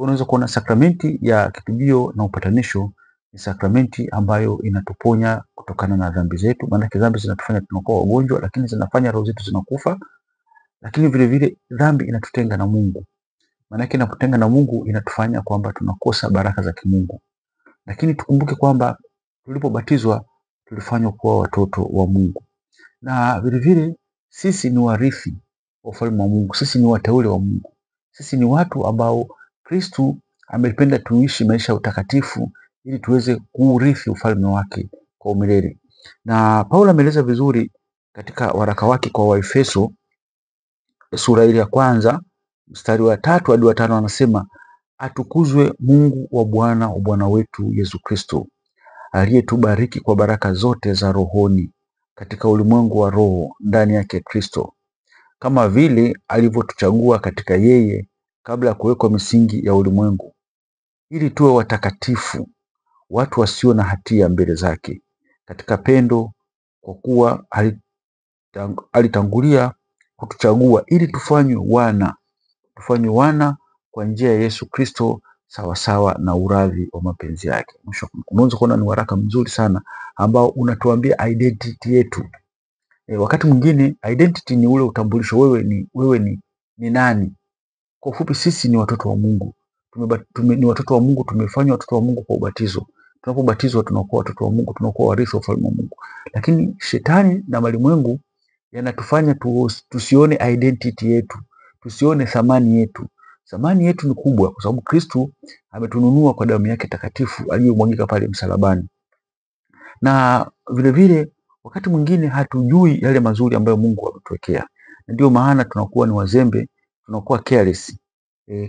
Unaweza kuona sakramenti ya kitubio na upatanisho ni sakramenti ambayo inatuponya kutokana na dhambi zetu. Maana dhambi zinatufanya tunakuwa wagonjwa, lakini zinafanya roho zetu zinakufa. Lakini vile vile dhambi inatutenga na Mungu. Maana inapotenga na Mungu inatufanya kwamba tunakosa baraka za kimungu. Lakini tukumbuke kwamba tulipobatizwa tulifanywa kuwa watoto wa Mungu. Na vile vile sisi ni warithi wa ufalme wa Mungu. Sisi ni wateule wa Mungu. Sisi ni watu ambao Kristu amependa tuishi maisha ya utakatifu ili tuweze kuurithi ufalme wake kwa umilele. Na Paulo ameeleza vizuri katika waraka wake kwa Waefeso sura ile ya 1 mstari wa 3 hadi wa 5, anasema atukuzwe Mungu wa Bwana wetu Yesu Kristo, aliyetubariki kwa baraka zote za rohoni katika ulimwengu wa roho ndani yake Kristo, kama vile alivyotuchagua katika yeye kabla ya kuwekwa misingi ya ulimwengu, ili tuwe watakatifu, watu wasio na hatia mbele zake katika pendo, kwa kuwa alitangulia kutuchagua ili tufanywe wana kwa njia ya Yesu Kristo, sawasawa na uradhi wa mapenzi yake. Unaweza kuona ni waraka mzuri sana ambao unatuambia identity yetu. Wakati mwingine identity ni ule utambulisho, wewe ni nani. Kwa ufupi, sisi ni watoto wa Mungu. Ni watoto wa Mungu, tumefanywa watoto wa Mungu kwa ubatizo. Tunapobatizwa tunakuwa watoto wa Mungu, tunakuwa warithi wa ufalme wa Mungu. Lakini shetani na malimwengu yanatufanya tusione identity yetu, tusione thamani yetu. Thamani yetu ni kubwa kwa sababu Kristo ametununua kwa damu yake takatifu aliyomwagika pale msalabani. Na vile vile wakati mwingine hatujui yale mazuri ambayo Mungu ametuwekea. Na ndio maana tunakuwa ni wazembe, tunakuwa careless.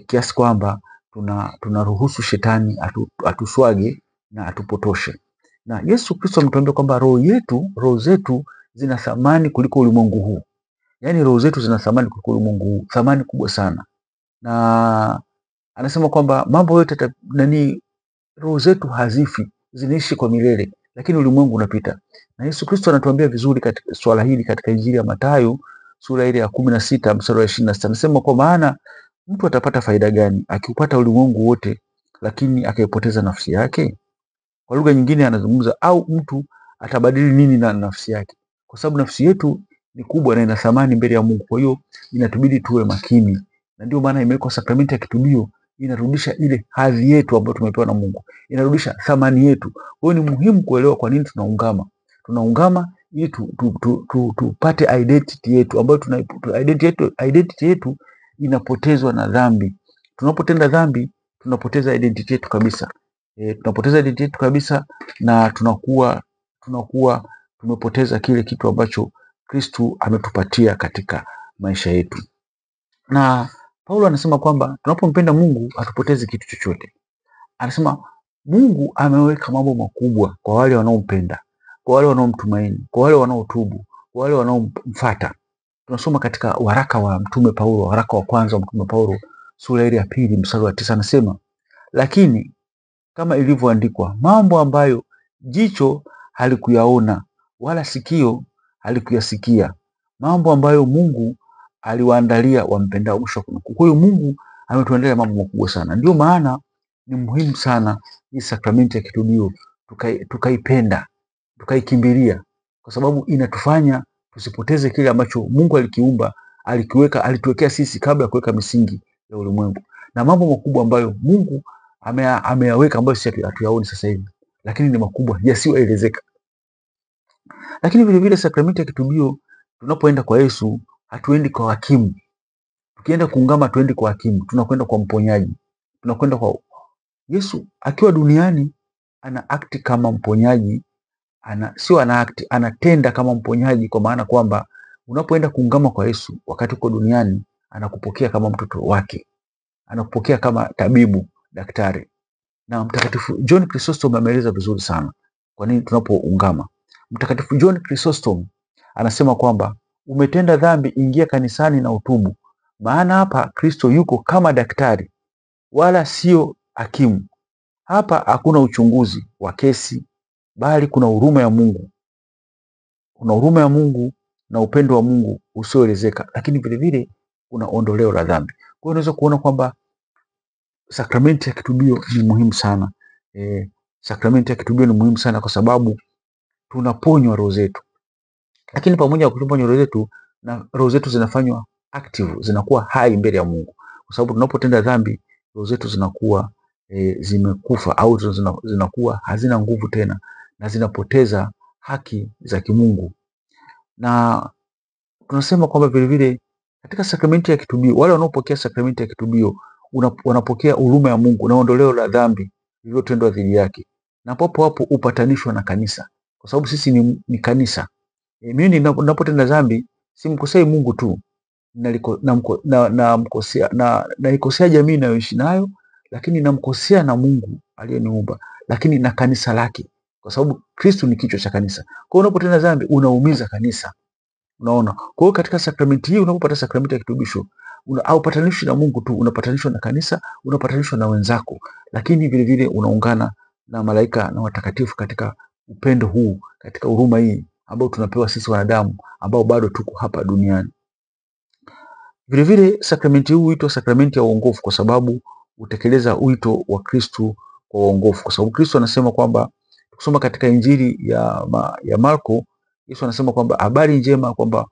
Kiasi kwamba tunaruhusu shetani atuswage na atupotoshe. Na Yesu Kristo ametuambia kwamba roho zetu zina thamani kuliko ulimwengu huu. Yaani roho zetu zina thamani kuliko ulimwengu huu, thamani kubwa sana. Na anasema kwamba mambo yote roho zetu hazifi, zinaishi kwa milele, lakini ulimwengu unapita. Na Yesu Kristo anatuambia vizuri katika swala hili katika Injili ya Mathayo sura ile ya 16 mstari wa 26. Anasema kwa maana mtu atapata faida gani akiupata ulimwengu wote lakini akaipoteza nafsi yake? Kwa lugha nyingine anazungumza, au mtu atabadili nini na nafsi yake? Kwa sababu nafsi yetu ni kubwa na ina thamani mbele ya Mungu. Kwa hiyo inatubidi tuwe makini. Na ndio maana imewekwa sakramenti ya kitubio, inarudisha ile hadhi yetu ambayo tumepewa na Mungu. Inarudisha thamani yetu. Kwa hiyo ni muhimu kuelewa kwa nini tunaungama. Tunaungama ili tupate identity yetu ambayo identity yetu inapotezwa na dhambi. Tunapotenda dhambi tunapoteza identity yetu kabisa. Tunapoteza identity yetu kabisa na tunakuwa tumepoteza kile kitu ambacho Kristo ametupatia katika maisha yetu. Na Paulo anasema kwamba tunapompenda Mungu hatupotezi kitu chochote. Anasema Mungu ameweka mambo makubwa kwa wale wanaompenda, kwa wale wanaomtumaini, kwa wale wanaotubu, kwa wale wanaomfuata. Tunasoma katika waraka wa Mtume Paulo, waraka wa kwanza wa Mtume Paulo sura ile ya 2 mstari wa 9, anasema lakini kama ilivyoandikwa, mambo ambayo jicho halikuyaona wala sikio halikuyasikia, mambo ambayo Mungu aliwaandalia wampendao. Kwa hiyo Mungu ametuandalia mambo makubwa sana. Ndio maana ni muhimu sana hii sakramenti ya kitubio tukaipenda, tukaikimbilia, kwa sababu inatufanya tusipoteze kile ambacho Mungu alikiumba, alituwekea sisi kabla ya kuweka misingi ya ulimwengu. Na mambo makubwa ambayo Mungu ameyaweka ambayo sisi hatuyaoni sasa hivi, lakini ni makubwa yasiyoelezeka. Lakini vile vile sakramenti ya kitubio, tunapoenda kwa Yesu hatuendi kwa hakimu. Tukienda kuungama tuendi kwa hakimu, tunakwenda kwa mponyaji. Tunakwenda kwa Yesu akiwa duniani, ana act kama mponyaji, anatenda kama mponyaji, kwa maana kwamba unapoenda kuungama kwa Yesu wakati uko duniani, anakupokea kama mtoto wake. Anakupokea kama tabibu, daktari. Na Mtakatifu John Chrysostom ameeleza vizuri sana kwa nini tunapoungama. Mtakatifu John Chrysostom anasema kwamba umetenda dhambi, ingia kanisani na utubu. Maana hapa Kristo yuko kama daktari wala sio hakimu. Hapa hakuna uchunguzi wa kesi, bali kuna huruma ya Mungu. Kuna huruma ya Mungu na upendo wa Mungu usioelezeka, lakini vile vile kuna ondoleo la dhambi. Kwa hiyo unaweza kuona kwamba sakramenti ya kitubio ni muhimu sana. Sakramenti ya kitubio ni muhimu sana kwa sababu tunaponywa roho zetu. Lakini pamoja na kuponywa roho zetu, na roho zetu zinafanywa active, zinakuwa hai mbele ya Mungu. Kwa sababu tunapotenda dhambi, roho zetu zinakuwa zimekufa au zinakuwa hazina nguvu tena na zinapoteza haki za kimungu. Na tunasema kwamba vile vile katika sakramenti ya kitubio, wale wanaopokea sakramenti ya kitubio wanapokea huruma ya Mungu na ondoleo la dhambi lililotendwa dhidi yake, na papo hapo upatanishwa na kanisa, kwa sababu sisi ni kanisa. Mimi ninapotenda dhambi simkosei Mungu tu, naikosea jamii ninayoishi nayo, lakini namkosea na Mungu aliyeniumba, lakini na kanisa lake, kwa sababu Kristo ni kichwa cha kanisa. Kwa hiyo unapotenda dhambi unaumiza kanisa. Unaona? Kwa hiyo katika sakramenti hii, unapopata sakramenti ya kitubisho, haupatanishwi na Mungu tu, unapatanishwa na kanisa, unapatanishwa na wenzako, lakini vile vile unaungana na malaika na watakatifu katika upendo huu, katika huruma hii ambao tunapewa sisi wanadamu ambao bado tuko hapa duniani. Vile vile sakramenti hii huitwa sakramenti ya uongofu kwa sababu utekeleza wito wa Kristo kwa uongofu, kwa sababu Kristo anasema kwamba, kusoma katika Injili ya Marko, Yesu anasema kwamba habari njema kwamba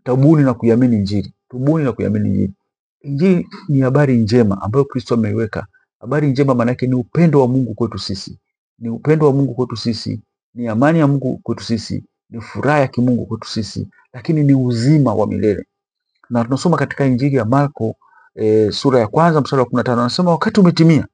tubuni na kuiamini Injili. Tubuni na kuiamini Injili. Injili ni habari njema ambayo Kristo ameiweka. Habari njema maana yake ni upendo wa Mungu kwetu sisi. Ni upendo wa Mungu kwetu sisi, ni amani ya Mungu kwetu sisi, ni furaha ya kimungu kwetu sisi, lakini ni uzima wa milele. Na tunasoma katika Injili ya Marko sura ya 1 mstari wa 15, anasema wakati umetimia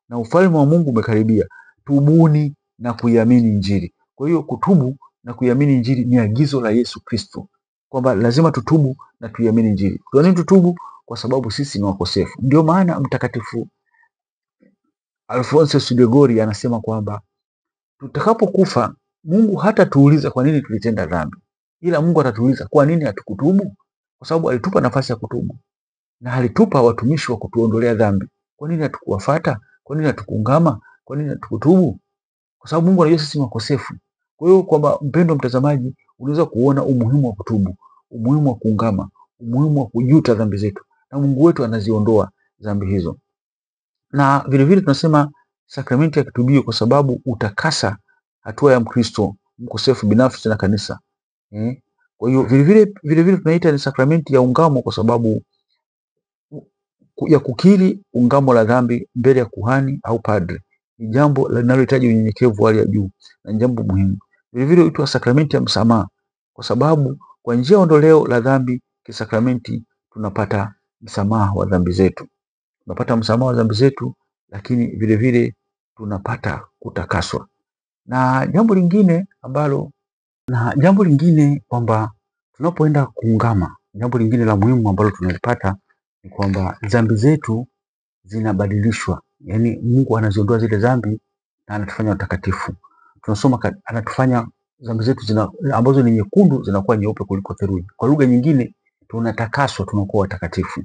na ufalme wa Mungu umekaribia, tubuni na kuiamini Injili. Kwa hiyo kutubu na kuiamini Injili ni agizo la Yesu Kristo, kwamba lazima tutubu na tuiamini Injili. Kwa nini tutubu? Kwa sababu sisi ni wakosefu. Ndio maana Mtakatifu Alphonsus de Gori anasema kwamba tutakapokufa, Mungu hatatuuliza kwa nini tulitenda dhambi, ila Mungu atatuuliza kwa nini hatukutubu, kwa sababu alitupa nafasi ya kutubu na alitupa watumishi wa kutuondolea dhambi. Kwa nini hatukuwafuata? Kwa nini hatukuungama? Kwa nini hatukutubu? Kwa sababu Mungu anajua sisi ni wakosefu. Kwa hiyo kwamba, mpendwa mtazamaji, unaweza kuona umuhimu wa kutubu, umuhimu wa kuungama, umuhimu wa kujuta dhambi zetu, na Mungu wetu anaziondoa dhambi hizo. Na vile vile tunasema sakramenti ya kitubio kwa sababu utakasa hatua ya Mkristo mkosefu binafsi na kanisa. Kwa hiyo vile vile tunaita ni sakramenti ya ungamo kwa sababu ya kukiri ungamo la dhambi mbele ya kuhani au padre. Ni jambo linalohitaji unyenyekevu wa hali ya juu na jambo muhimu. Vile vile huitwa sakramenti ya msamaha kwa sababu kwa njia ya ondoleo la dhambi kisakramenti tunapata msamaha wa dhambi zetu. Tunapata msamaha wa dhambi zetu, lakini vile vile tunapata kutakaswa. Na jambo lingine kwamba tunapoenda kuungama, jambo lingine la muhimu ambalo tunalipata ni kwamba dhambi zetu zinabadilishwa. Yaani Mungu anaziondoa zile dhambi na anatufanya watakatifu. Tunasoma anatufanya dhambi zetu ambazo ni nyekundu zinakuwa nyeupe kuliko theluji. Kwa lugha nyingine, tunatakaswa, tunakuwa watakatifu.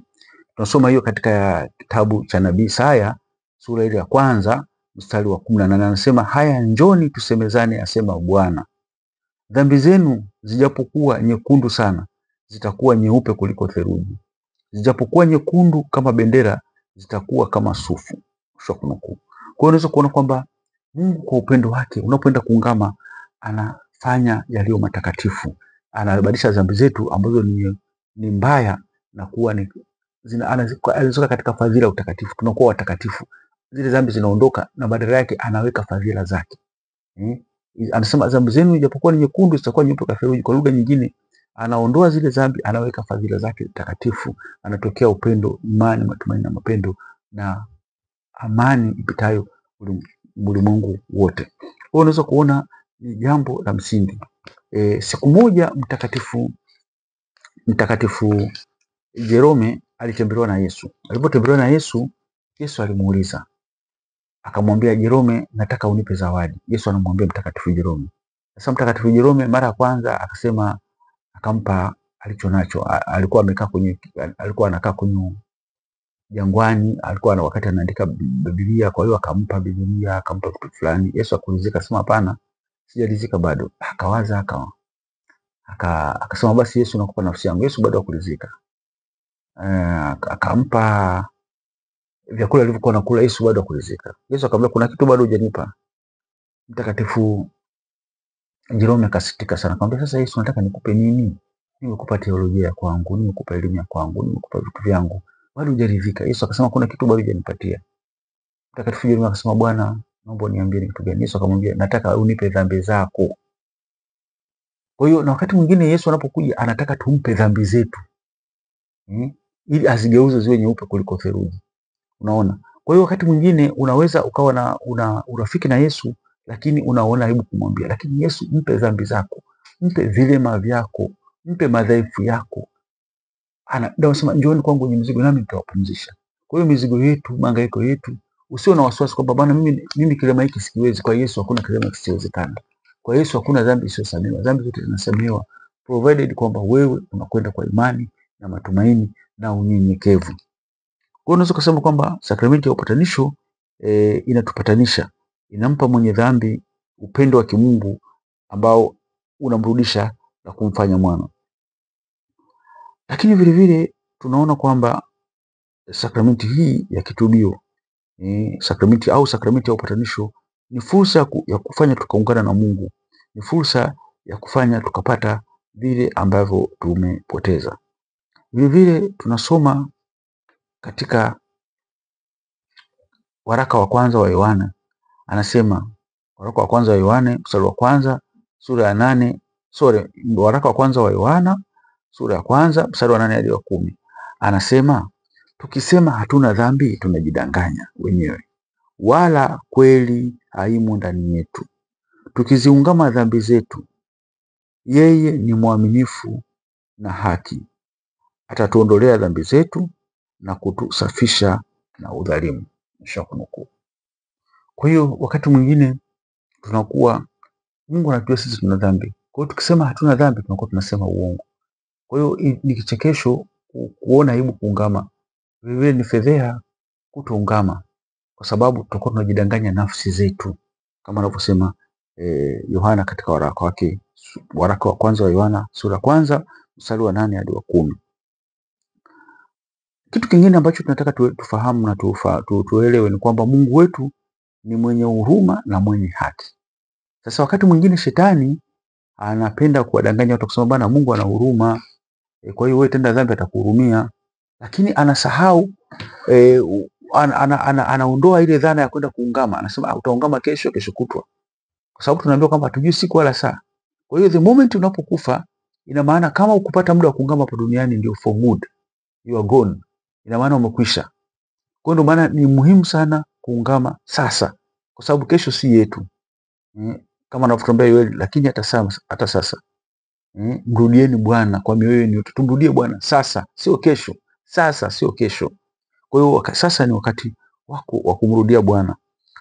Tunasoma hiyo katika kitabu cha Nabii Isaya sura ile ya 1 mstari wa 18, anasema haya, njoni tusemezane, asema Bwana, dhambi zenu zijapokuwa nyekundu sana zitakuwa nyeupe kuliko theluji, zijapokuwa nyekundu kama bendera zitakuwa kama sufu. Kwa hiyo unaweza kuona kwamba Mungu kwa upendo wake, unapoenda kuungama, anafanya yaliyo matakatifu, anabadilisha dhambi zetu ambazo ni mbaya na kuwa anazoka katika fadhila ya utakatifu. Tunakuwa watakatifu, zile dhambi zinaondoka na badala yake anaweka fadhila zake. Anasema dhambi zenu ijapokuwa ni nyekundu zitakuwa nyeupe kama theluji. Kwa lugha nyingine, anaondoa zile dhambi, anaweka fadhila zake takatifu, anatokea upendo, imani, matumaini na mapendo na amani ipitayo ulimwengu wote. Kwa unaweza kuona ni jambo la msingi. Siku moja Mtakatifu Jerome alitembelewa na Yesu. Alipotembelewa na Yesu, Yesu alimuuliza, akamwambia Jerome, nataka unipe zawadi. Yesu anamwambia Mtakatifu Jerome. Sasa Mtakatifu Jerome mara ya kwanza akampa alichonacho. Alikuwa anakaa kwenye jangwani, wakati anaandika Biblia, kwa hiyo akampa Biblia, akampa kitu fulani. Yesu akuridhika, akasema hapana, sijaridhika bado. Akawaza akasema basi Yesu, nakupa nafsi yangu. Yesu bado hakuridhika. Akampa vyakula alivyokuwa anakula Yesu bado hakuridhika. Yesu akamwambia kuna kitu bado hujanipa. Mtakatifu Jerome akasitika sana. Akamwambia sasa Yesu, nataka nikupe nini? Nimekupa teolojia ya kwangu, nimekupa elimu ya kwangu, nimekupa vitu vyangu. Bado hujaridhika. Yesu akasema kuna kitu bado hujanipatia. Mtakatifu Jerome akasema Bwana, naomba uniambie ni kitu gani? Yesu akamwambia nataka unipe dhambi zako. Kwa hiyo na wakati mwingine Yesu anapokuja anataka tumpe dhambi zetu. Ili azigeuze ziwe nyeupe kuliko theluji. Unaona? Kwa hiyo wakati mwingine unaweza ukawa na urafiki na Yesu lakini unaona aibu kumwambia. Lakini Yesu, mpe dhambi zako, mpe vilema vyako, mpe madhaifu yako. Ndio anasema njooni kwangu wenye mizigo nami nitawapumzisha. Kwa hiyo mizigo yetu, mahangaiko yetu, usio na wasiwasi kwamba bwana mimi kilema hiki sikiwezi. Kwa Yesu hakuna kilema kisichowezekana. Kwa Yesu hakuna dhambi isiyosamehewa. Dhambi zote zinasamehewa provided kwamba wewe unakwenda kwa imani na matumaini na unyenyekevu. Kwa hiyo unaweza kusema kwamba sakramenti ya upatanisho inatupatanisha, inampa mwenye dhambi upendo wa kimungu ambao unamrudisha na kumfanya mwana. Lakini vile vile tunaona kwamba sakramenti hii ya kitubio, sakramenti ya upatanisho ni fursa ya kufanya tukaungana na Mungu, ni fursa ya kufanya tukapata vile ambavyo tumepoteza. Vile vile tunasoma katika waraka wa kwanza wa Yohana, anasema waraka wa kwanza wa Yohana mstari wa kwanza sura ya 8, waraka wa kwanza wa Yohana sura ya kwanza mstari wa 8 hadi wa 10, anasema tukisema hatuna dhambi tunajidanganya wenyewe, wala kweli haimo ndani yetu. Tukiziungama dhambi zetu, yeye ni mwaminifu na haki, atatuondolea dhambi zetu na kutusafisha na udhalimu. Kwa hiyo wakati mwingine tunakuwa Mungu anajua sisi tuna dhambi. Kwa hiyo tukisema hatuna dhambi tunakuwa tunasema uongo. Kwa hiyo ni kichekesho kuona aibu kuungama. Vile ni fedheha kutoungama, kwa sababu tutakuwa tunajidanganya nafsi zetu kama anavyosema Yohana katika waraka wa kwanza wa Yohana sura ya kwanza mstari wa 8 hadi wa 10. Kitu kingine ambacho tunataka tufahamu na tuelewe ni kwamba Mungu wetu ni mwenye huruma na mwenye haki. Sasa wakati mwingine shetani anapenda kuwadanganya watu kusema bana Mungu ana huruma, kwa hiyo wewe tenda dhambi atakuhurumia, lakini anasahau anaondoa ile dhana ya kwenda kuungama. Anasema utaungama kesho kutwa, kwa sababu tunaambiwa kwamba hatujui siku wala saa. Kwa hiyo the moment unapokufa, ina maana kama ukupata muda wa kuungama hapa duniani ndio for good, you are gone, ina maana umekwisha. Kwa hiyo ndio maana ni muhimu sana kuungama sasa, kwa sababu kesho si yetu. Kama anavyotuambia Yoeli, lakini hata sasa mrudieni Bwana kwa mioyo yenu yote. Tumrudie Bwana sasa, sio kesho. Sasa sio kesho. Kwa hiyo sasa ni wakati wako wa kumrudia Bwana.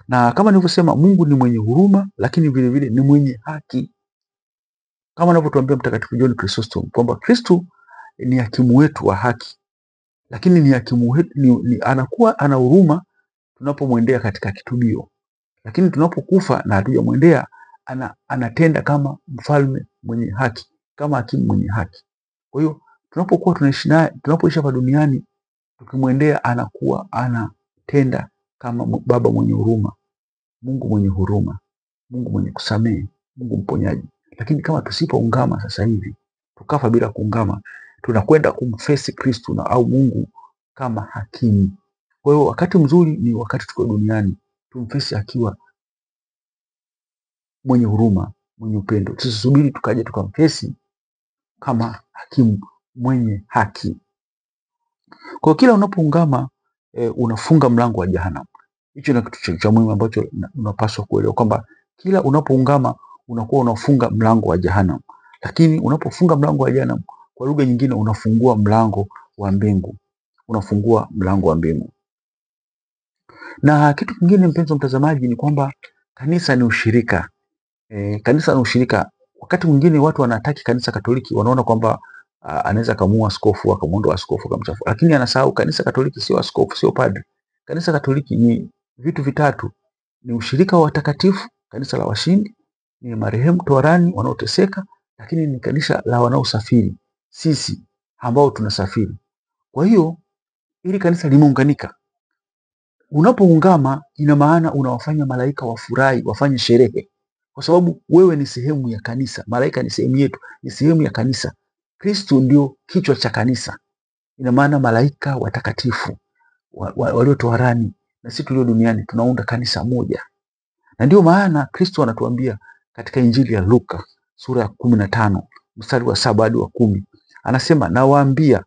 Na kama nilivyosema, Mungu ni mwenye huruma, lakini vile vile ni mwenye haki. Kama anavyotuambia Mtakatifu John Chrysostom kwamba Kristo ni hakimu wetu wa haki, lakini ni hakimu wetu, anakuwa ana huruma tunapomwendea katika kitubio, lakini tunapokufa na hatujamwendea anatenda kama mfalme mwenye haki, kama hakimu mwenye haki. Kwa hiyo tunapokuwa tunaishi naye, tunapoishi hapa duniani, tukimwendea anakuwa anatenda kama baba mwenye huruma, Mungu mwenye huruma, Mungu mwenye kusamehe, Mungu mponyaji. Lakini kama tusipoungama sasa hivi, tukafa bila kuungama, tunakwenda kumfesi Kristo au Mungu kama hakimu. Kwa hiyo wakati mzuri ni wakati tuko duniani, tumfesi akiwa mwenye huruma, mwenye upendo. Tusisubiri tukaje tukamfesi kama hakimu mwenye haki. Kwa kila unapoungama unafunga mlango wa jehanamu. Hicho ni kitu cha muhimu ambacho unapaswa kuelewa kwamba kila unapoungama unakuwa unafunga mlango wa jehanamu. Lakini unapofunga mlango wa jehanamu, kwa lugha nyingine unafungua mlango wa mbingu. Unafungua mlango wa mbingu. Na kitu kingine mpenzi mtazamaji ni kwamba kanisa ni ushirika. Kanisa ni ushirika. Wakati mwingine watu wanataki kanisa Katoliki, wanaona kwamba anaweza kumuua askofu, akamuondoa askofu, akamchafu. Lakini anasahau kanisa Katoliki sio askofu, sio padri. Kanisa Katoliki ni vitu vitatu. Ni ushirika wa watakatifu, kanisa la washindi, ni marehemu toharani wanaoteseka, lakini ni kanisa la wanaosafiri, sisi ambao tunasafiri. Kwa hiyo ili kanisa limeunganika. Unapoungama ina maana unawafanya malaika wafurahi, wafanye sherehe, kwa sababu wewe ni sehemu ya kanisa. Malaika ni sehemu yetu, ni sehemu ya kanisa. Kristo ndio kichwa cha kanisa. Ina maana malaika watakatifu waliotoharani na sisi tulio duniani tunaunda kanisa moja, na ndio maana Kristo anatuambia katika Injili ya Luka sura ya 15 mstari wa 7 hadi wa 10, anasema nawaambia,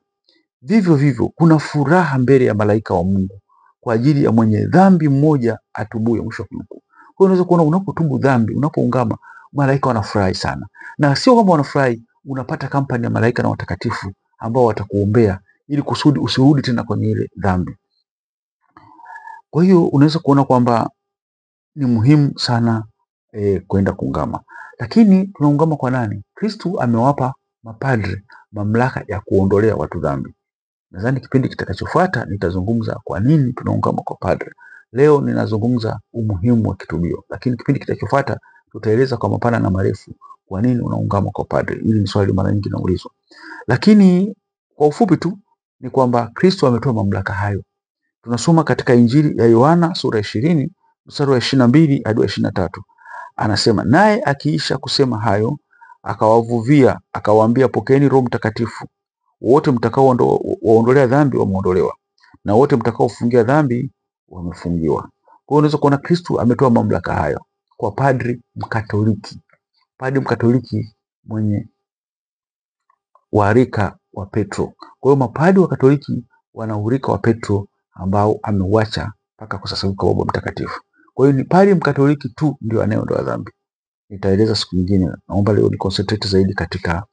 vivyo hivyo kuna furaha mbele ya malaika wa Mungu kwa ajili ya mwenye dhambi mmoja atubuye. Mwisho wa kunukuu. Kwa hiyo unaweza kuona unapotubu dhambi, unapoungama, malaika wanafurahi sana, na sio kwamba wanafurahi, unapata kampani ya malaika na watakatifu ambao watakuombea ili kusudi usirudi tena kwenye ile dhambi. Kwa hiyo unaweza kuona kwamba ni muhimu sana kwenda kuungama. Lakini tunaungama kwa nani? Kristo amewapa mapadre mamlaka ya kuondolea watu dhambi. Nadhani kipindi kitakachofuata nitazungumza kwa nini tunaungama kwa padre. Leo ninazungumza umuhimu wa kitubio, lakini kipindi kitakachofuata tutaeleza kwa mapana na marefu kwa nini unaungama kwa padre. Hili ni swali mara nyingi naulizwa. Lakini kwa ufupi tu ni kwamba Kristo ametoa mamlaka hayo. Tunasoma katika Injili ya Yohana sura ya 20 mstari wa 22 hadi wa 23. Anasema, naye akiisha kusema hayo akawavuvia, akawaambia, pokeeni Roho Mtakatifu. Wote mtakao waondolea dhambi wameondolewa, na wote mtakao fungia dhambi wamefungiwa. Kwa hiyo unaweza kuona Kristo ametoa mamlaka hayo kwa padri Mkatoliki. Padri Mkatoliki mwenye warika wa Petro. Kwa hiyo mapadri wa Katoliki wana urika wa Petro ambao ameuacha mpaka kwa sasa kwa Baba Mtakatifu. Kwa hiyo ni padri Mkatoliki tu ndio anayeondoa dhambi. Nitaeleza siku nyingine. Naomba leo ni concentrate zaidi katika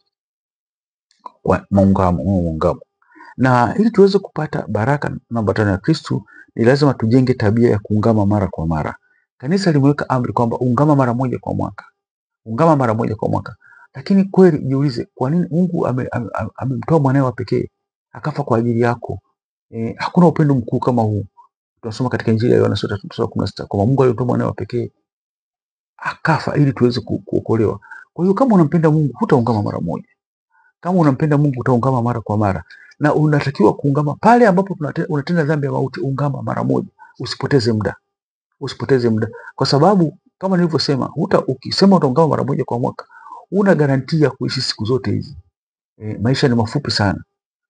maungamo. Na ili tuweze kupata baraka na mbatano ya Kristo ni lazima tujenge tabia ya kuungama mara kwa mara. Kanisa limeweka amri kwamba ungama mara moja kwa mwaka. Ungama mara moja kwa mwaka. Lakini kweli jiulize, kwa nini Mungu amemtoa mwanae wa pekee akafa kwa ajili yako? Hakuna upendo mkuu kama huu. Tunasoma katika Injili ya Yohana sura ya 16 kwamba Mungu alitoa mwanae wa pekee akafa ili tuweze kuokolewa. Kwa hiyo kama unampenda Mungu hutaungama mara moja. Kama unampenda Mungu utaungama mara kwa mara. Na unatakiwa kuungama pale ambapo unatenda dhambi ya mauti, ungama mara moja. Usipoteze muda. Usipoteze muda. Kwa sababu kama nilivyosema, ukisema utaungama mara moja kwa mwaka, una garantia kuishi siku zote hizi. Maisha ni mafupi sana.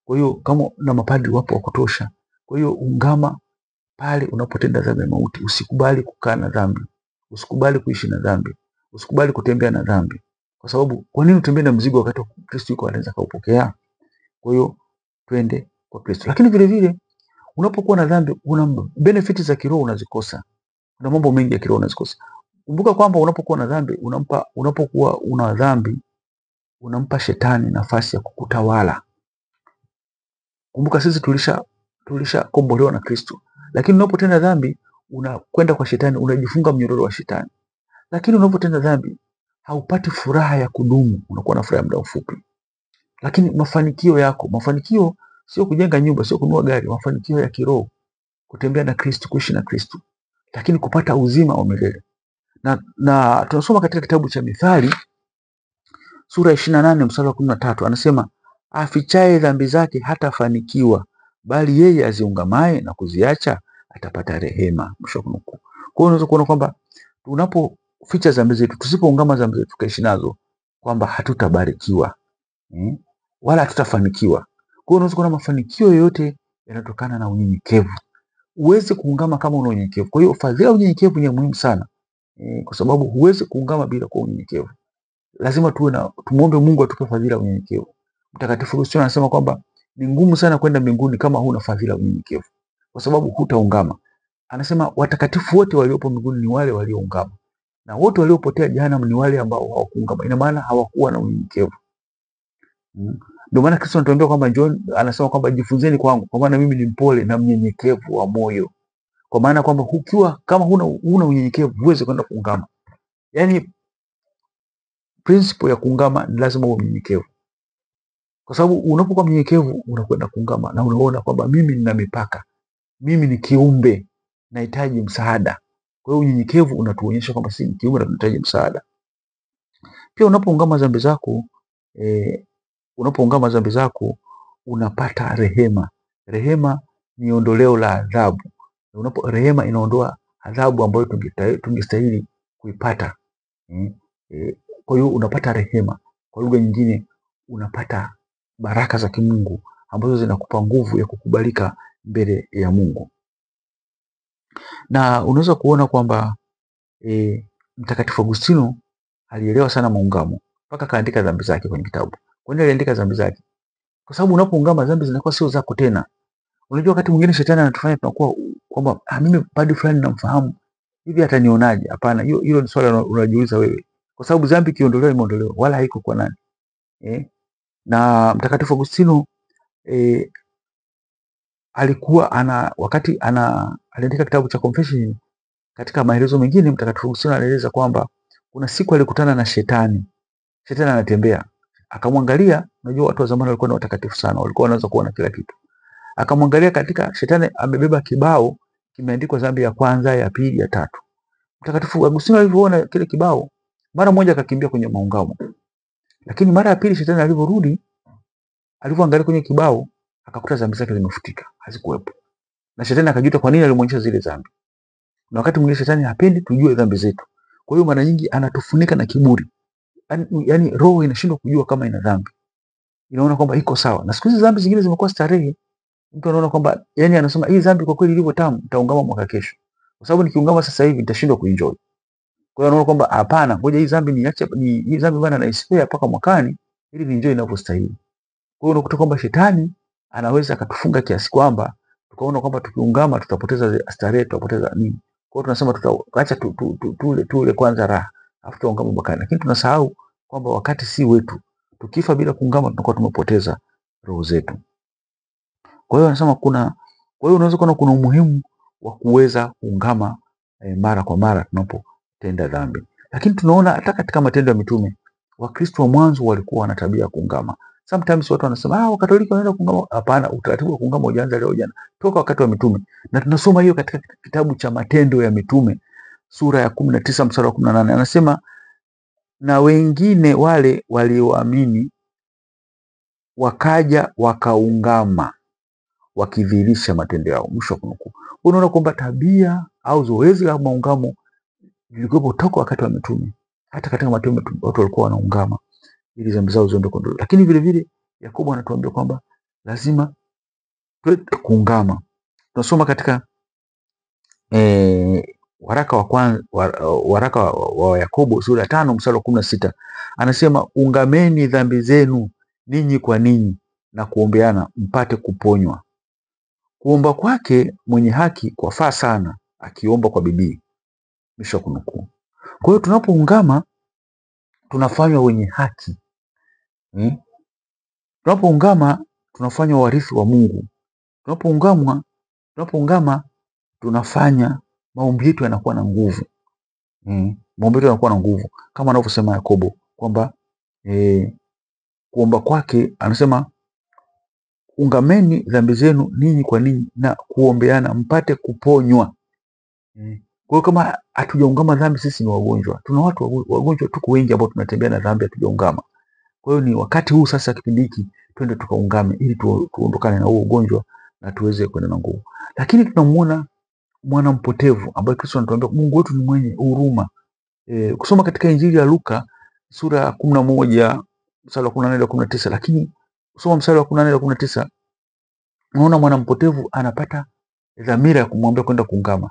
Kwa hiyo kama na mapadri wapo wa kutosha. Kwa hiyo ungama pale unapotenda dhambi ya mauti. Usikubali kukaa na dhambi. Usikubali kuishi na dhambi. Usikubali kutembea na dhambi. Kwa sababu kwa nini utembee na mzigo wakati Kristo yuko anaweza kaupokea? Kwa hiyo twende kwa Kristo. Lakini vile vile unapokuwa na dhambi una benefits za kiroho unazikosa. Kuna mambo mengi ya kiroho unazikosa. Kumbuka kwamba unapokuwa na dhambi unapokuwa una dhambi unampa shetani nafasi ya kukutawala. Kumbuka sisi tulishakombolewa na Kristo. Lakini unapotenda dhambi unakwenda kwa shetani, unajifunga mnyororo wa shetani. Lakini unapotenda dhambi haupati furaha ya kudumu, unakuwa na furaha ya muda mfupi. Lakini mafanikio sio kujenga nyumba, sio kununua gari, mafanikio ya kiroho, kutembea na Kristo, kuishi na Kristo, lakini kupata uzima wa milele. Na tunasoma katika kitabu cha Mithali sura ya 28 mstari wa 13, anasema afichaye dhambi zake hatafanikiwa, bali yeye aziungamaye na kuziacha atapata rehema. Mwisho wa kunukuu. Kwa hiyo unaweza kuona kwamba tunapoficha dhambi zetu, tusipoungama dhambi zetu tukaishi nazo, kwamba hatutabarikiwa wala hatutafanikiwa. Kwa hiyo unaweza kuona mafanikio yote yanatokana na unyenyekevu. Uweze kuungama kama una unyenyekevu. Kwa hiyo fadhila unyenyekevu ni muhimu sana. Kwa sababu huwezi kuungama bila kuwa unyenyekevu. Lazima tumuombe Mungu atupe fadhila unyenyekevu. Mtakatifu Agustino anasema kwamba ni ngumu sana kwenda mbinguni kama huna fadhila unyenyekevu, kwa sababu hutaungama. Anasema watakatifu wote waliopo mbinguni ni wale walioungama, na wote waliopotea jehanamu ni wale ambao hawakuungama. Ina maana hawakuwa na unyenyekevu. Ndio maana Kristo anatuambia kwamba anasema kwamba jifunzeni kwangu, kwa maana mimi ni mpole na mnyenyekevu wa moyo. Kwa maana kwamba kama huna unyenyekevu huwezi kwenda kuungama. Yaani principle ya kuungama ni lazima uwe mnyenyekevu. Kwa sababu unapokuwa mnyenyekevu unakwenda kuungama na unaona kwamba mimi nina mipaka. Mimi ni kiumbe, nahitaji msaada. Kwa hiyo unyenyekevu unatuonyesha kwamba sisi ni kiumbe na tunahitaji msaada. Pia unapoungama dhambi zako unapata rehema. Rehema ni ondoleo la adhabu. Rehema inaondoa adhabu ambayo tungestahili kuipata. Kwa hiyo unapata rehema. Kwa lugha nyingine, unapata baraka za kimungu ambazo zinakupa nguvu ya kukubalika mbele ya Mungu. Na unaweza kuona kwamba Mtakatifu Agustino alielewa sana maungamo mpaka kaandika dhambi zake kwenye kitabu. Kwa nini aliandika dhambi zake? Kwa sababu unapoungama dhambi zinakuwa sio zako tena. Unajua wakati mwingine shetani anatufanya tunakuwa kwamba mimi padri fulani namfahamu, hivi atanionaje? Hapana, hilo ni swali unajiuliza wewe. Kwa sababu dhambi ikiondolewa imeondolewa, wala haiko kwa nani. Na Mtakatifu Agustino alikuwa aliandika kitabu cha Confession. Katika maelezo mengine Mtakatifu Agustino anaeleza kwamba kuna siku alikutana na shetani. Shetani anatembea. Akamwangalia, unajua watu wa zamani walikuwa na watakatifu sana, walikuwa wanaweza kuona kila kitu. Akamwangalia katika shetani amebeba kibao kimeandikwa dhambi ya kwanza, ya pili, ya tatu. Mtakatifu Agustino alivyoona kile kibao, mara moja akakimbia kwenye maungamo. Lakini mara ya pili shetani alivyorudi, alivyoangalia kwenye kibao, akakuta dhambi zake zimefutika, hazikuwepo. Na shetani akajuta kwa nini alimuonyesha zile dhambi. Na wakati mwingine shetani hapendi tujue dhambi zetu. Kwa hiyo mara nyingi anatufunika na kiburi. Yaani roho inashindwa kujua kama ina dhambi. Inaona kwamba iko sawa. Na siku hizi dhambi zingine zimekuwa starehe. Mtu anaona kwamba yani anasema hii dhambi kwa kweli ilivyo tamu, nitaungama mwaka kesho. Kwa sababu nikiungama sasa hivi nitashindwa kuenjoy. Kwa hiyo anaona kwamba hapana, ngoja hii dhambi niache, hii dhambi bana naisipea mpaka mwakani ili nienjoy inavyostahili. Kwa hiyo unakuta kwamba shetani anaweza akatufunga kiasi kwamba tukaona kwamba tukiungama tutapoteza starehe, tutapoteza nini. Kwa hiyo tunasema tutaacha tule kwanza raha, afu tuungame mwakani. Lakini tunasahau kwamba wakati si wetu. Tukifa bila kuungama tunakuwa tumepoteza roho zetu. Kwa hiyo anasema unaweza kuona kuna umuhimu wa kuweza kuungama mara kwa mara tunapotenda dhambi. Lakini tunaona hata katika Matendo ya Mitume, Wakristo wa mwanzo walikuwa wana tabia ya kuungama. Sometimes watu wanasema Wakatoliki wanaenda kuungama. Hapana, utaratibu wa kuungama hujaanza leo jana, toka wakati wa mitume. Na tunasoma hiyo katika kitabu cha Matendo ya Mitume sura ya 19 mstari wa 18. Anasema na wengine wale walioamini wakaja wakaungama wakidhihirisha matendo yao. Mwisho wa kunukuu. Unaona kwamba tabia au zoezi la maungamo lilikuwa toka wakati wa mitume. Hata katika Matendo ya Mitume watu walikuwa wanaungama ili dhambi zao ziende kwa. Lakini vile vile Yakobo anatuambia kwamba lazima kuungama. Tunasoma katika waraka wa Yakobo sura ya 5 mstari wa 16. Anasema ungameni dhambi zenu ninyi kwa ninyi na kuombeana mpate kuponywa. Kuomba kwake mwenye haki kwafaa sana, akiomba kwa bidii. Mwisho wa kunukuu. Kwa hiyo tunapoungama tunafanywa wenye haki. Tunapoungama tunafanywa warithi wa Mungu. Tunapoungama tunafanya maombi yetu yanakuwa na nguvu. Maombi yetu yanakuwa na nguvu kama anavyosema Yakobo kwamba kuomba kwake anasema ungameni dhambi zenu ninyi kwa ninyi na kuombeana mpate kuponywa. Kwa hiyo kama hatujaungama dhambi, sisi ni wagonjwa. Tuna watu wagonjwa tuko wengi ambao tunatembea na dhambi hatujaungama. Kwa hiyo ni wakati huu sasa, kipindi hiki twende tukaungame ili tuondokane na huo ugonjwa na tuweze kwenda na nguvu. Lakini tunamuona mwana mpotevu ambaye Kristo anatuambia Mungu wetu ni mwenye huruma. Kusoma katika Injili ya Luka sura ya 11 mstari wa 18 hadi 19, lakini kusoma mstari wa 18 hadi 19 unaona mwana mpotevu anapata dhamira ya kumwambia kwenda kuungama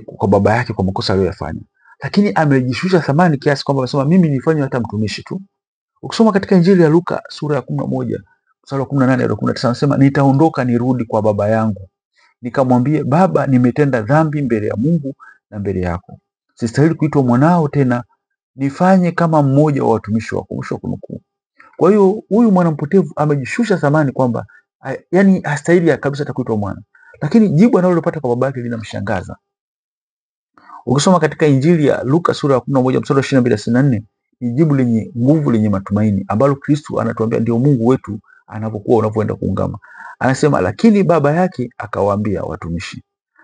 kwa baba yake kwa makosa aliyofanya. Lakini amejishusha thamani kiasi kwamba anasema mimi nilifanywa hata mtumishi tu. Ukisoma katika Injili ya Luka sura ya 11 mstari wa 18 hadi 19 anasema nitaondoka nirudi kwa baba yangu, nikamwambie Baba, nimetenda dhambi mbele ya Mungu na mbele yako. Sistahili kuitwa mwanao tena, nifanye kama mmoja wa watumishi wako. Mwisho wa kunukuu. Kwa hiyo huyu mwana mpotevu amejishusha thamani kwamba yani hastahili kabisa hata kuitwa mwana. Lakini jibu analopata kwa baba yake linamshangaza. Ukisoma katika Injili ya Luka sura ya 11 mstari wa 22 hadi 24 ni jibu lenye nguvu, lenye matumaini ambalo Kristo anatuambia ndio Mungu wetu anapokuwa unapoenda kuungama. Anasema lakini baba yake akawaambia watumishi,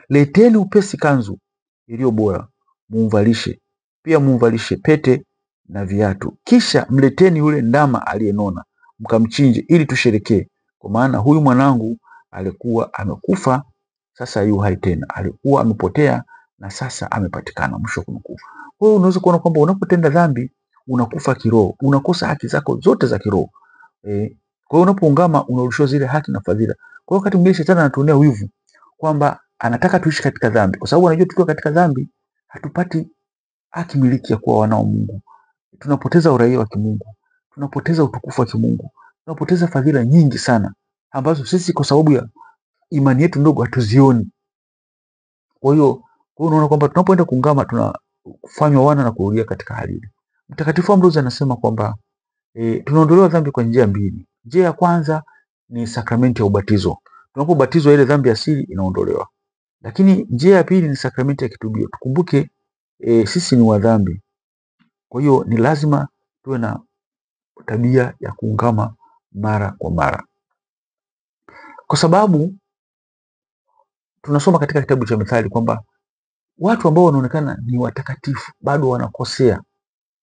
leteni upesi kanzu iliyo bora, mumvalishe, pia mumvalishe pete na viatu. Kisha mleteni yule ndama aliyenona, mkamchinje ili tusherekee, kwa maana huyu mwanangu alikuwa amekufa sasa yu hai tena. Alikuwa amepotea na sasa amepatikana. Mwisho wa kunukuu. Kwa hiyo unaweza kuona kwamba unapotenda dhambi unakufa kiroho, unakosa haki zako zote za kiroho. Kwa hiyo unapoungama unarudishwa zile haki na fadhila. Kwa hiyo wakati mwingine shetani anatuonea wivu kwamba anataka tuishi katika dhambi, kwa sababu anajua tukiwa katika dhambi hatupati haki miliki ya kuwa wana wa Mungu. Tunapoteza uraia wa kimungu, tunapoteza utukufu wa kimungu, tunapoteza fadhila nyingi sana ambazo sisi kwa sababu ya imani yetu ndogo hatuzioni. Kwa hiyo unaona kwamba tunapoenda kuungama tunafanywa wana na kurudia katika hali ile. Mtakatifu Ambrose anasema kwamba tunaondolewa dhambi kwa njia mbili. Njia ya kwanza ni sakramenti ya ubatizo. Tunapobatizwa ile dhambi asili inaondolewa. Lakini njia ya pili ni sakramenti ya kitubio. Tukumbuke sisi ni wadhambi. Kwa hiyo ni lazima tuwe na tabia ya kuungama mara kwa mara. Kwa sababu tunasoma katika kitabu cha Mithali kwamba watu ambao wanaonekana ni watakatifu bado wanakosea.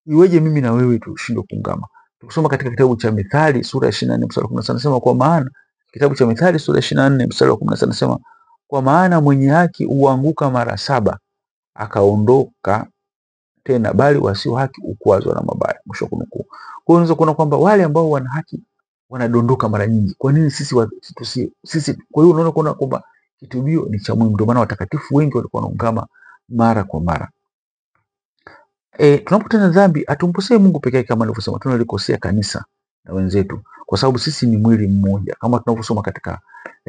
Iweje mimi na wewe tushindwe kuungama? Tukisoma katika kitabu cha Mithali sura ya 24 mstari wa 17 nasema kwa maana kitabu cha Mithali sura ya 24 mstari wa 17 nasema kwa maana mwenye haki huanguka mara 7 akaondoka tena, bali wasio haki hukwazwa na mabaya. Mwisho kunukuu. Kwa hiyo unaweza kuona kwamba wale ambao wana haki wanadondoka mara nyingi. Kwa nini sisi? Kwa hiyo unaona kwamba kitubio ni cha muhimu. Ndio maana watakatifu wengi walikuwa wanaungama mara kwa mara. Tunapotenda dhambi atumkosee Mungu pekee yake, kama nilivyosema, tunalikosea kanisa na wenzetu, kwa sababu sisi ni mwili mmoja, kama tunavyosoma katika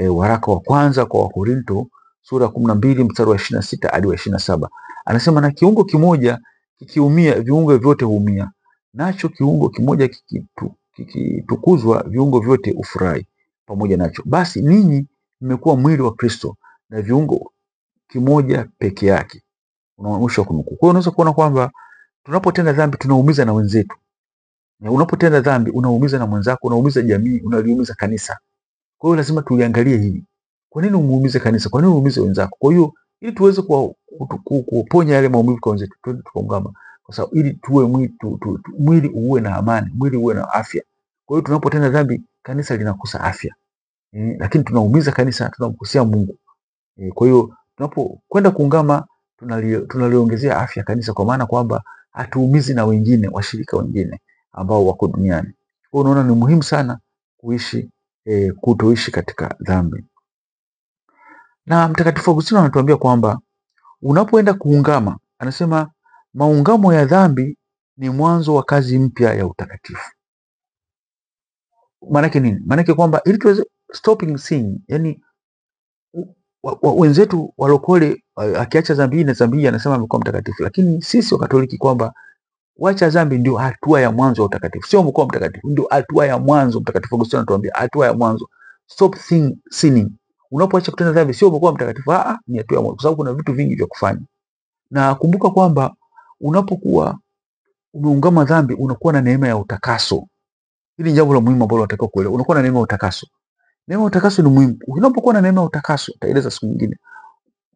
waraka wa kwanza kwa Wakorinto sura 12 mstari wa 26 hadi wa 27. Anasema na kiungo kimoja kikiumia viungo vyote huumia, nacho kiungo kimoja kikitukuzwa viungo vyote ufurahi pamoja nacho. Basi ninyi mmekuwa mwili wa Kristo na viungo kimoja peke yake. Mwisho kunukuu. Kwa hiyo unaweza kuona kwamba tunapotenda dhambi tunaumiza na wenzetu. Na unapotenda dhambi unaumiza na mwenzako, unaumiza jamii, unaliumiza kanisa. Kwa hiyo lazima tuliangalie hili. Kwa nini umuumize kanisa? Kwa nini uumize wenzako? Kwa hiyo ili tuweze kuponya yale maumivu kwa wenzetu, tukaungama. Kwa sababu ili tuwe mwili uwe na amani, mwili uwe na afya. Kwa hiyo tunapotenda dhambi kanisa linakosa afya. Lakini tunaumiza kanisa, tunamkosea Mungu. Kwa hiyo tunapokwenda kuungama tunaliongezea afya kanisa, kwa maana kwamba hatuumizi na wengine, washirika wengine ambao wako duniani. Kwa hiyo unaona ni muhimu sana kutoishi katika dhambi. Na Mtakatifu Agustino anatuambia kwamba unapoenda kuungama, anasema maungamo ya dhambi ni mwanzo wa kazi mpya ya utakatifu. Maana yake nini? Maana yake kwamba ili tuweze stopping sin, yani wenzetu walokole akiacha dhambi na dhambi anasema amekuwa mtakatifu, lakini sisi Wakatoliki kwamba kuacha dhambi ndio hatua ya mwanzo ya utakatifu, sio mkoa mtakatifu, ndio hatua ya mwanzo. Mtakatifu Agustino anatuambia hatua ya mwanzo, stop sinning. Unapoacha kutenda dhambi sio mkoa mtakatifu, ni hatua ya mwanzo, kwa sababu kuna vitu vingi vya kufanya. Na kumbuka kwamba unapokuwa umeungama dhambi unakuwa na neema ya utakaso. Hili ni jambo la muhimu ambalo unatakiwa kuelewa. Unakuwa na neema ya utakaso. Neema ya utakaso ni muhimu. Unapokuwa na neema ya utakaso, taeleza siku nyingine,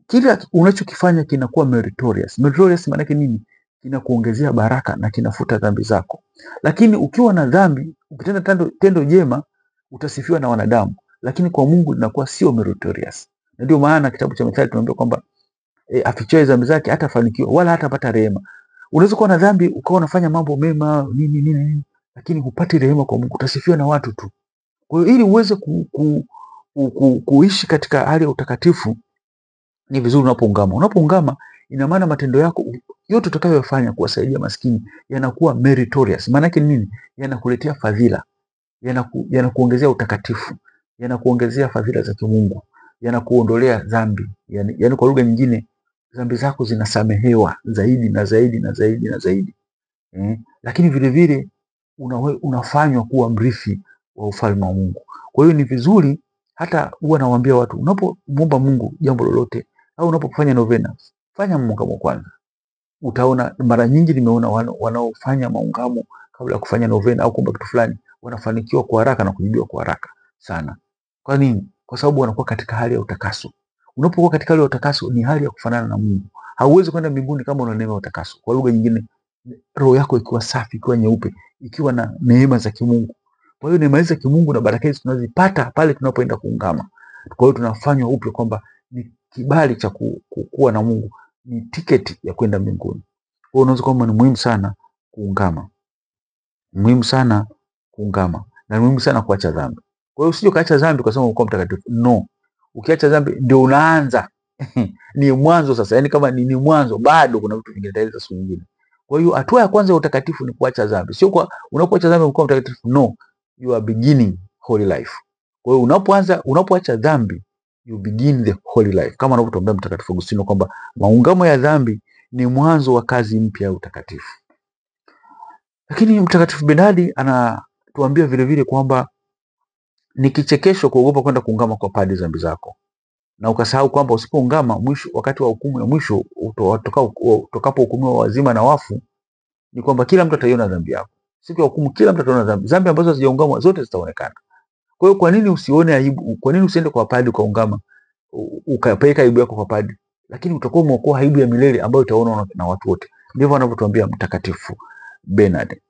kila unachokifanya kinakuwa meritorious. Meritorious maana yake nini? Kinakuongezea baraka na kinafuta dhambi zako. Lakini ukiwa na dhambi, ukitenda tendo jema, utasifiwa na wanadamu, lakini kwa Mungu linakuwa sio meritorious. Na ndio maana kitabu cha Mithali tunaambia kwamba afichaye dhambi zake hatafanikiwa wala hatapata rehema. Unaweza kuwa na dhambi ukawa unafanya mambo mema nini, lakini hupati rehema kwa Mungu, utasifiwa na watu tu. Kwa hiyo ili uweze kuishi katika hali ya utakatifu ni vizuri unapoungama. Unapoungama ina maana matendo yako yote utakayofanya kuwasaidia maskini yanakuwa meritorious. Maana yake nini? Yanakuletea fadhila, yanakuongezea utakatifu, yanakuongezea fadhila za kimungu, yanakuondolea dhambi. Yani kwa lugha nyingine dhambi zako zinasamehewa zaidi na zaidi na zaidi na zaidi. Lakini vile vile unafanywa kuwa mrithi wa ufalme wa Mungu. Kwa hiyo ni vizuri, hata huwa nawaambia watu, unapomuomba Mungu jambo lolote au unapofanya novena, fanya maungamo kwanza. Utaona mara nyingi nimeona wanaofanya maungamo kabla ya kufanya novena au kuomba kitu fulani wanafanikiwa kwa haraka na kujibiwa kwa haraka sana. Kwa nini? Kwa sababu wanakuwa katika hali ya utakaso. Unapokuwa katika hali ya utakaso ni hali ya kufanana na Mungu. Hauwezi kwenda mbinguni kama una neema ya utakaso. Kwa lugha nyingine, roho yako ikiwa safi, ikiwa nyeupe, ikiwa na neema za kimungu. Kwa hiyo neema za kimungu na baraka hizi tunazipata pale tunapoenda kuungama. Kwa hiyo tunafanywa upya kwamba kibali cha kuwa na Mungu, ni tiketi ya kwenda mbinguni. Kwa hiyo unaweza kwamba ni muhimu sana kuungama. Muhimu sana kuungama na muhimu sana kuacha dhambi. Kwa hiyo usije kaacha dhambi kwa sababu uko mtakatifu. No. Ukiacha dhambi ndio unaanza. Ni mwanzo sasa. Yaani kama ni mwanzo, bado kuna vitu vingine tayari siku nyingine. Kwa hiyo hatua ya kwanza ya utakatifu ni kuacha dhambi. Sio kwa unapoacha dhambi uko mtakatifu. No. You are beginning holy life. Kwa hiyo unapoacha dhambi, you begin the holy life. Kama anavyotuambia Mtakatifu Agustino kwamba maungamo ya dhambi ni mwanzo wa kazi mpya ya utakatifu. Lakini Mtakatifu Bernardi anatuambia vile vile kwamba ni kichekesho kuogopa kwenda kuungama kwa padri dhambi zako, na ukasahau kwamba usipoungama mwisho, wakati wa hukumu ya mwisho utakapohukumiwa wazima na wafu, ni kwamba kila mtu ataiona dhambi yako. Siku ya hukumu kila mtu ataona dhambi ambazo hazijaungamwa zote zitaonekana. Kwa hiyo kwa nini usione aibu? Kwa nini usiende kwa padri ukaungama, ukapeleka aibu yako kwa padri, lakini utakuwa umeokoa aibu ya milele ambayo utaona na watu wote. Ndivyo anavyotuambia Mtakatifu Bernard.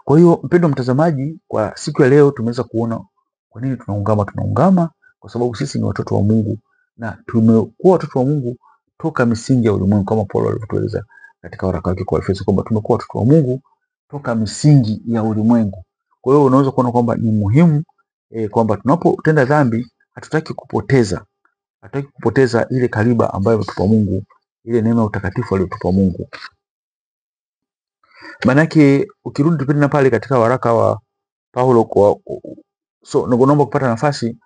Kwa hiyo mpendwa mtazamaji, kwa siku ya leo tumeweza kuona kwa nini tunaungama. Tunaungama kwa sababu sisi ni watoto wa Mungu, na tumekuwa watoto wa Mungu toka misingi ya ulimwengu, kama Paulo alivyotueleza katika waraka wake kwa Efeso kwamba tumekuwa watoto wa Mungu toka misingi ya ulimwengu. Kwa hiyo unaweza kuona kwamba ni muhimu kwamba tunapotenda dhambi hatutaki kupoteza ile kariba ambayo ametupa Mungu, ile neema ya utakatifu aliyotupa Mungu. Manake ukirudi tupende pale katika waraka wa Paulo naomba kupata nafasi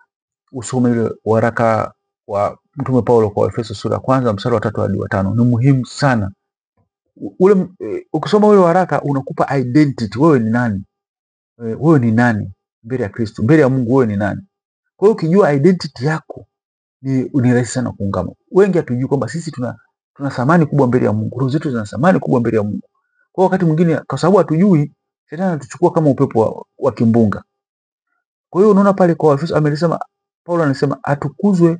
usome ile waraka wa Mtume Paulo kwa Efeso sura ya kwanza mstari wa 3 hadi wa 5. Ni muhimu sana. Ukisoma ule waraka unakupa identity, wewe ni nani? Wewe ni nani mbele ya Kristo, mbele ya Mungu, wewe ni nani? Kwa hiyo ukijua identity yako ni rahisi sana kuungama. Wengi hatujui kwamba sisi tuna thamani kubwa mbele ya Mungu. Roho zetu zina thamani kubwa mbele ya Mungu. Kwa wakati mwingine kwa sababu hatujui, shetani anatuchukua kama upepo wa kimbunga. Kwa hiyo unaona pale kwa Efeso Paulo anasema atukuzwe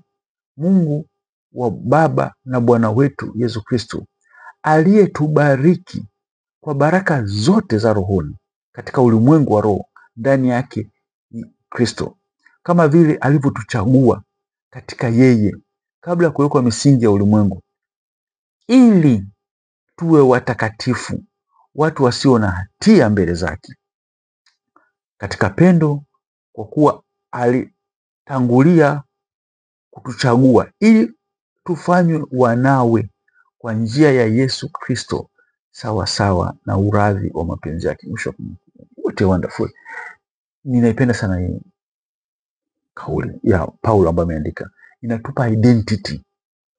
Mungu wa Baba na Bwana wetu Yesu Kristo, aliyetubariki kwa baraka zote za rohoni katika ulimwengu wa roho ndani yake Kristo, kama vile alivyotuchagua katika yeye kabla ya kuwekwa misingi ya ulimwengu, ili tuwe watakatifu, watu wasio na hatia mbele zake katika pendo, kwa kuwa alitangulia kutuchagua ili tufanywe wanawe kwa njia ya Yesu Kristo, sawa sawa na uradhi wa mapenzi yake. What a wonderful. Ninaipenda sana hii kauli ya Paulo ambayo ameandika, inatupa identity.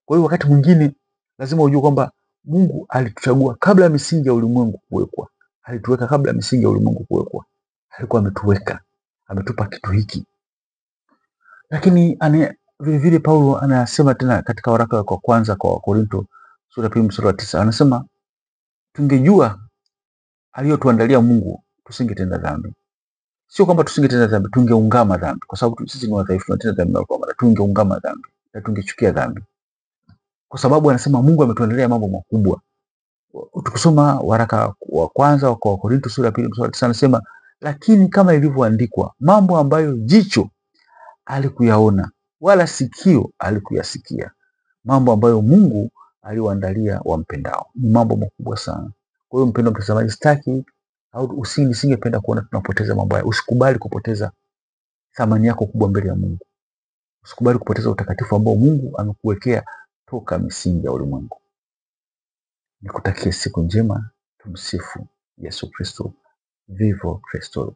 Kwa hiyo wakati mwingine lazima ujue kwamba Mungu alituchagua kabla ya misingi ya ulimwengu kuwekwa. Alituweka kabla ya misingi ya ulimwengu kuwekwa. Alikuwa ametuweka, ametupa kitu hiki. Lakini vile vile Paulo anasema tena katika waraka wa kwanza kwa Korinto sura ya 2 mstari wa 9, anasema tungejua aliyotuandalia Mungu tusingetenda dhambi. Sio kwamba tusingetenda dhambi, tungeungama dhambi, kwa sababu sisi ni wadhaifu, tunatenda dhambi kwa mara. Tungeungama dhambi na tungechukia dhambi, kwa sababu anasema Mungu ametuandalia mambo makubwa. Tukisoma waraka wa kwanza kwa Korinto sura ya 2 mstari wa 9, anasema lakini kama ilivyoandikwa, mambo ambayo jicho alikuyaona wala sikio alikuyasikia, mambo ambayo Mungu aliwaandalia wampendao. Ni mambo makubwa sana. Kwa hiyo mpendwa mtazamaji, sitaki au nisingependa kuona tunapoteza mambo haya. Usikubali kupoteza thamani yako kubwa mbele ya Mungu. Usikubali kupoteza utakatifu ambao Mungu amekuwekea toka misingi ya ulimwengu. Nikutakie siku njema. Tumsifu Yesu Kristo. Vivo Kristo.